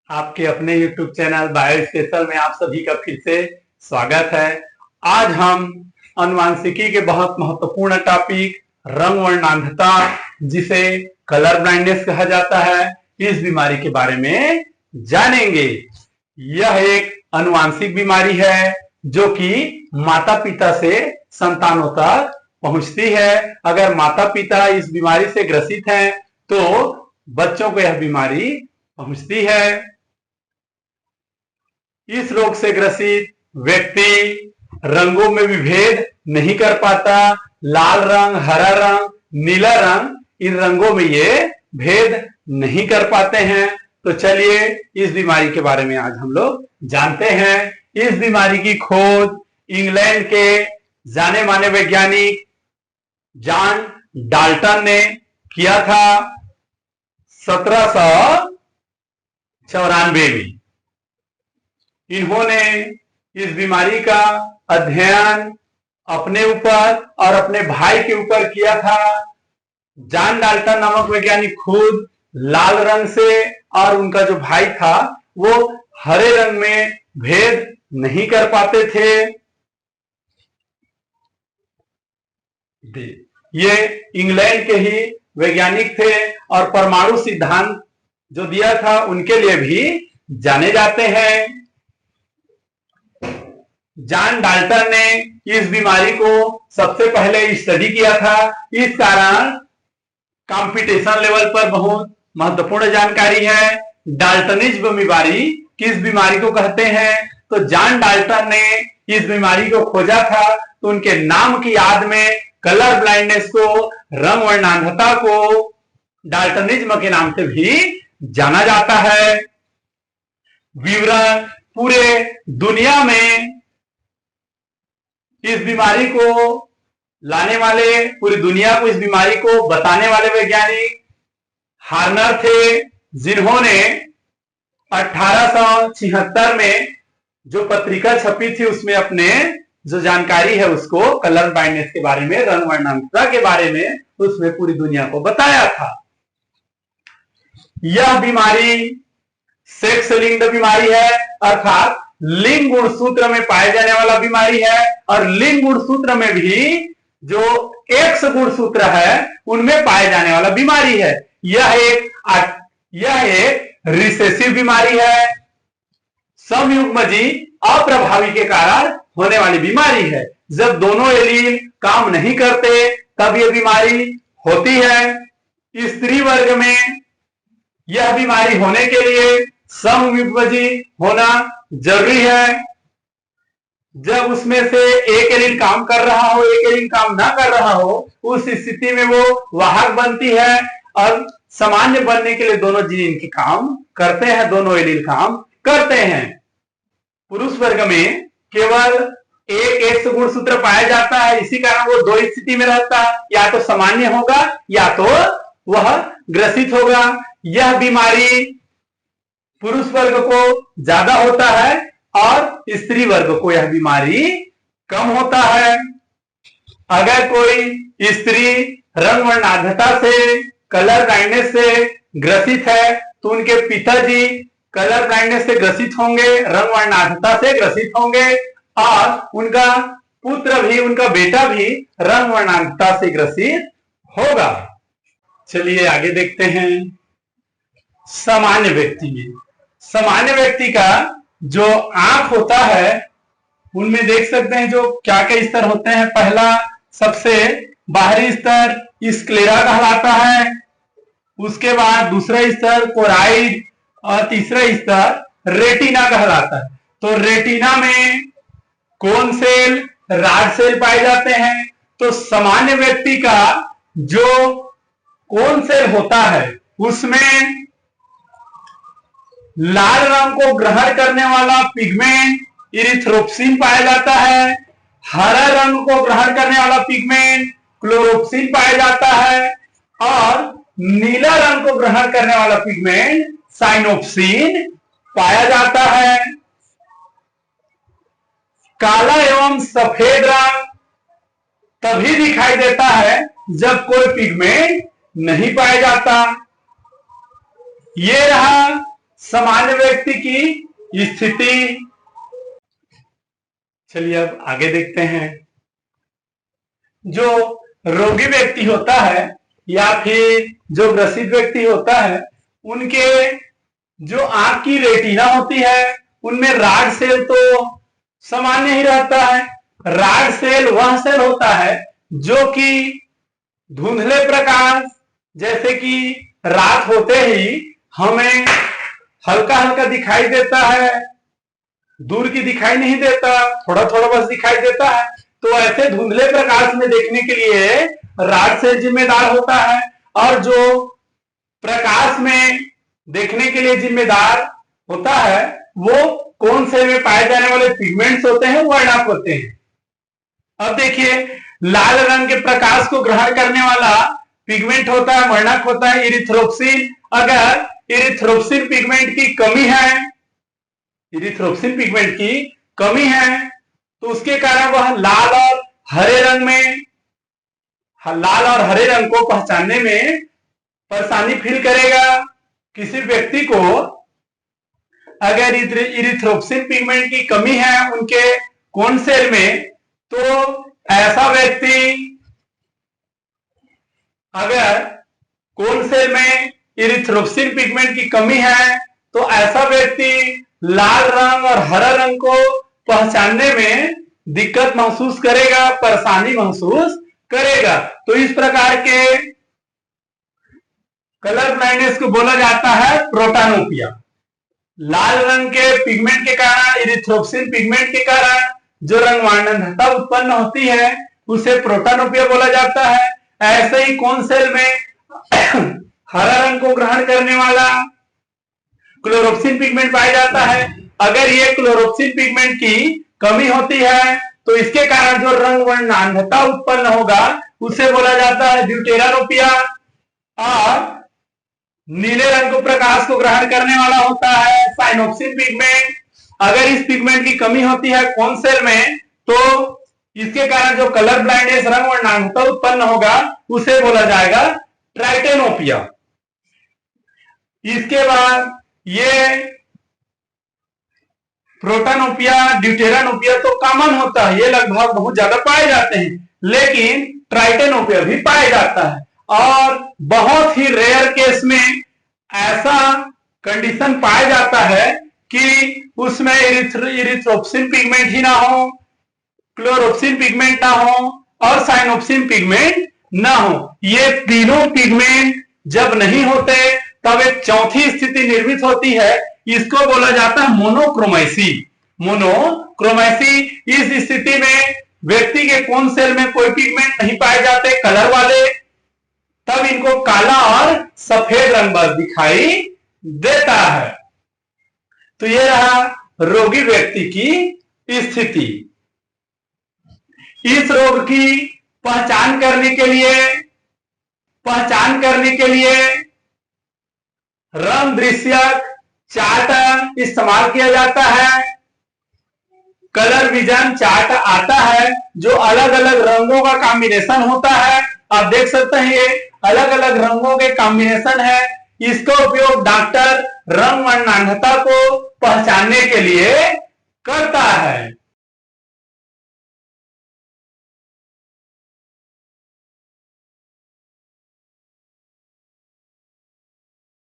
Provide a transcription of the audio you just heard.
आपके अपने YouTube channel bio special में आप सभी का फिर से स्वागत है। आज हम अनुवांशिकी के बहुत महत्वपूर्ण टॉपिक रंग वर्णांधता, जिसे कलर ब्लाइंडनेस कहा जाता है, इस बीमारी के बारे में जानेंगे। यह एक अनुवांशिक बीमारी है जो कि माता पिता से संतानों तक पहुंचती है। अगर माता पिता इस बीमारी से ग्रसित हैं तो बच्चों को यह बीमारी पहुंचती है। इस रोग से ग्रसित व्यक्ति रंगों में भी भेद नहीं कर पाता। लाल रंग, हरा रंग, नीला रंग, इन रंगों में ये भेद नहीं कर पाते हैं। तो चलिए इस बीमारी के बारे में आज हम लोग जानते हैं। इस बीमारी की खोज इंग्लैंड के जाने माने वैज्ञानिक जॉन डाल्टन ने किया था 1794 में। इन्होंने इस बीमारी का अध्ययन अपने ऊपर और अपने भाई के ऊपर किया था। जॉन डाल्टन नामक वैज्ञानिक खुद लाल रंग से और उनका जो भाई था वो हरे रंग में भेद नहीं कर पाते थे। ये इंग्लैंड के ही वैज्ञानिक थे और परमाणु सिद्धांत जो दिया था उनके लिए भी जाने जाते हैं। जॉन डाल्टन ने इस बीमारी को सबसे पहले स्टडी किया था। इस कारण कंपटीशन लेवल पर बहुत महत्वपूर्ण जानकारी है। डाल्टनिज्म बीमारी किस बीमारी को कहते हैं? तो जॉन डाल्टन ने इस बीमारी को खोजा था तो उनके नाम की याद में कलर ब्लाइंडनेस को, रंग वर्णांधता को डाल्टनिज्म के नाम से भी जाना जाता है। विवरण पूरे दुनिया में इस बीमारी को लाने वाले, पूरी दुनिया को इस बीमारी को बताने वाले वैज्ञानिक हार्नर थे, जिन्होंने 1876 में जो पत्रिका छपी थी उसमें अपने जो जानकारी है उसको कलर ब्लाइंडनेस के बारे में, रंग वर्णांधता के बारे में, उसमें पूरी दुनिया को बताया था। यह बीमारी सेक्स लिंक्ड बीमारी है, अर्थात लिंग गुणसूत्र में पाए जाने वाला बीमारी है। और लिंग गुणसूत्र में भी जो एक्स गुणसूत्र है उनमें पाए जाने वाला बीमारी है। यह एक रिसेसिव बीमारी है, समयुग्मजी अप्रभावी के कारण होने वाली बीमारी है। जब दोनों एलील काम नहीं करते तब यह बीमारी होती है। स्त्री वर्ग में यह बीमारी होने के लिए समयुग्मजी होना जरूरी है। जब उसमें से एक एलील काम कर रहा हो, एक एलील काम ना कर रहा हो, उस स्थिति में वो वाहक बनती है और सामान्य बनने के लिए दोनों जीन के काम करते हैं, दोनों एलील काम करते हैं। पुरुष वर्ग में केवल एक एक्स गुणसूत्र पाया जाता है, इसी कारण वो दो स्थिति में रहता है, या तो सामान्य होगा या तो वह ग्रसित होगा। यह बीमारी पुरुष वर्ग को ज्यादा होता है और स्त्री वर्ग को यह बीमारी कम होता है। अगर कोई स्त्री रंग वर्णांधता से, कलर ब्लाइंडनेस से ग्रसित है तो उनके पिताजी कलर ब्लाइंडनेस से ग्रसित होंगे, रंग वर्णांधता से ग्रसित होंगे, और उनका पुत्र भी, उनका बेटा भी रंग वर्णांधता से ग्रसित होगा। चलिए आगे देखते हैं। सामान्य व्यक्ति में, सामान्य व्यक्ति का जो आंख होता है उनमें देख सकते हैं जो क्या क्या स्तर होते हैं। पहला सबसे बाहरी स्तर स्क्लेरा कहलाता है, उसके बाद दूसरा स्तर कोराइड और तीसरा स्तर रेटिना कहलाता है। तो रेटिना में कोन सेल, रॉड सेल पाए जाते हैं। तो सामान्य व्यक्ति का जो कोन सेल होता है उसमें लाल रंग को ग्रहण करने वाला पिगमेंट इरिथ्रोप्सिन पाया जाता है। हरा रंग को ग्रहण करने वाला पिगमेंट क्लोरोप्सिन पाया जाता है और नीला रंग को ग्रहण करने वाला पिगमेंट साइनोप्सिन पाया जाता है। काला एवं सफेद रंग तभी दिखाई देता है जब कोई पिगमेंट नहीं पाया जाता। ये रहा सामान्य व्यक्ति की स्थिति। चलिए अब आगे देखते हैं। जो रोगी व्यक्ति होता है या फिर जो ग्रसित व्यक्ति होता है, उनके जो आंख की रेटिना होती है उनमें राड सेल तो सामान्य ही रहता है। राड सेल वह सेल होता है जो कि धुंधले प्रकाश, जैसे कि रात होते ही हमें हल्का हल्का दिखाई देता है, दूर की दिखाई नहीं देता, थोड़ा थोड़ा बस दिखाई देता है, तो ऐसे धुंधले प्रकाश में देखने के लिए राड सेल जिम्मेदार होता है। और जो प्रकाश में देखने के लिए जिम्मेदार होता है वो कौन सेल में पाए जाने वाले पिगमेंट्स होते हैं, वर्णक होते हैं। अब देखिए, लाल रंग के प्रकाश को ग्रहण करने वाला पिगमेंट होता है, वर्णक होता है इरिथ्रोप्सिन। अगर इरिथ्रोप्सिन पिगमेंट की कमी है, इरिथ्रोप्सिन पिगमेंट की कमी है तो उसके कारण वह लाल और हरे रंग को पहचानने में परेशानी फील करेगा। किसी व्यक्ति को अगर इरिथ्रोप्सिन पिगमेंट की कमी है उनके कोन सेल में, तो ऐसा व्यक्ति, अगर कोन सेल में इरिथ्रोप्सिन पिगमेंट की कमी है तो ऐसा व्यक्ति लाल रंग और हरा रंग को पहचानने में दिक्कत महसूस करेगा, परेशानी महसूस करेगा। तो इस प्रकार के कलर ब्लाइंडनेस को बोला जाता है प्रोटानोपिया। लाल रंग के पिगमेंट के कारण, इरिथ्रोप्सिन पिगमेंट के कारण जो रंग वर्णनता उत्पन्न होती है उसे प्रोटानोपिया बोला जाता है। ऐसे ही कौन सेल में हरा रंग को ग्रहण करने वाला क्लोरोप्सिन पिगमेंट पाया जाता है। अगर ये क्लोरोप्सिन पिगमेंट की कमी होती है तो इसके कारण जो रंग वर्णनांधता उत्पन्न होगा उसे बोला जाता है ड्यूटेरानोपिया। और नीले रंग को प्रकाश को ग्रहण करने वाला होता है साइनोप्सिन पिगमेंट। अगर इस पिगमेंट की कमी होती है कौन सेल में तो इसके कारण जो कलर ब्लाइंडनेस, रंग वर्णनांधता उत्पन्न होगा उसे बोला जाएगा ट्राइटेनोपिया। इसके बाद ये प्रोटानोपिया, ड्यूटेरानोपिया तो कॉमन होता है, ये लगभग बहुत ज्यादा पाए जाते हैं, लेकिन ट्राइटेनोपिया भी पाया जाता है। और बहुत ही रेयर केस में ऐसा कंडीशन पाया जाता है कि उसमें इरिथ्रोप्सिन पिगमेंट ही ना हो, क्लोरोप्सिन पिगमेंट ना हो और साइनोप्सिन पिगमेंट ना हो। ये तीनों पिगमेंट जब नहीं होते तब एक चौथी स्थिति निर्मित होती है, इसको बोला जाता है मोनोक्रोमैसी। मोनोक्रोमैसी इस स्थिति में व्यक्ति के कोन सेल में कोई पिगमेंट नहीं पाए जाते कलर वाले, तब इनको काला और सफेद रंग बस दिखाई देता है। तो ये रहा रोगी व्यक्ति की स्थिति। इस रोग की पहचान करने के लिए रंग दृश्यक चार्ट इस्तेमाल किया जाता है। कलर विजन चार्ट आता है जो अलग अलग रंगों का कॉम्बिनेशन होता है। आप देख सकते हैं ये अलग अलग रंगों के कॉम्बिनेशन है। इसका उपयोग डॉक्टर रंग वर्णनांधता को पहचानने के लिए करता है।